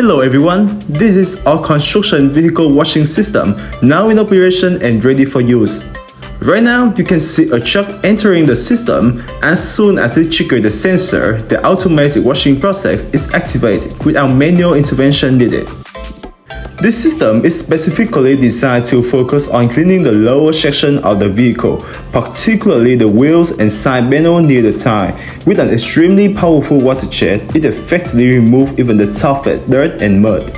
Hello everyone, this is our construction vehicle washing system, now in operation and ready for use. Right now, you can see a truck entering the system. As soon as it triggers the sensor, the automatic washing process is activated without manual intervention needed. This system is specifically designed to focus on cleaning the lower section of the vehicle, particularly the wheels and side panel near the tire. With an extremely powerful water jet, it effectively removes even the toughest dirt and mud.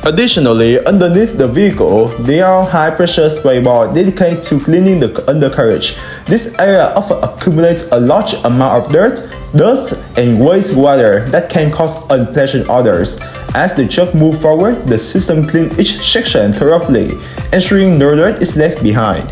Additionally, underneath the vehicle, there are high-pressure spray bars dedicated to cleaning the undercarriage. This area often accumulates a large amount of dirt, dust, and wastewater that can cause unpleasant odors. As the truck moves forward, the system cleans each section thoroughly, ensuring no dirt is left behind.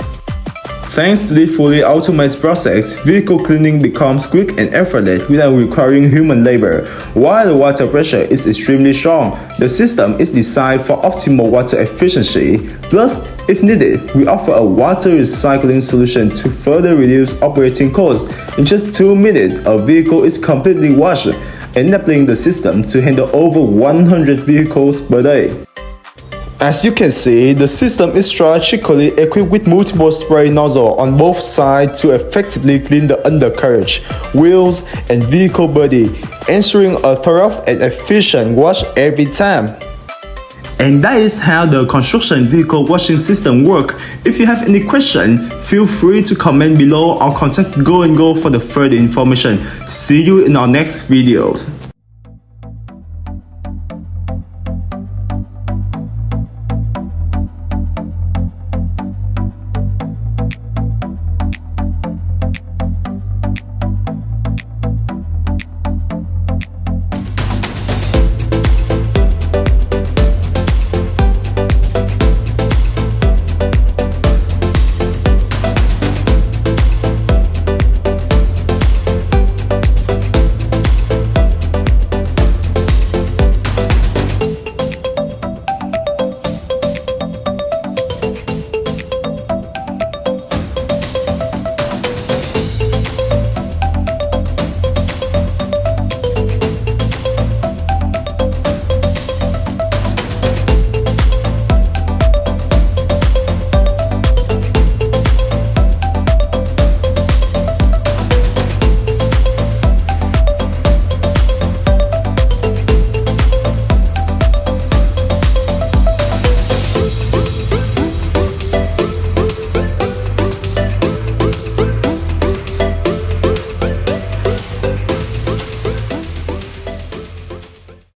Thanks to the fully automated process, vehicle cleaning becomes quick and effortless without requiring human labor. While the water pressure is extremely strong, the system is designed for optimal water efficiency. Plus, if needed, we offer a water recycling solution to further reduce operating costs. In just 2 minutes, a vehicle is completely washed, enabling the system to handle over 100 vehicles per day. As you can see, the system is strategically equipped with multiple spray nozzles on both sides to effectively clean the undercarriage, wheels, and vehicle body, ensuring a thorough and efficient wash every time. And that is how the construction vehicle washing system works. If you have any question, feel free to comment below or contact Go&Go for the further information. See you in our next videos.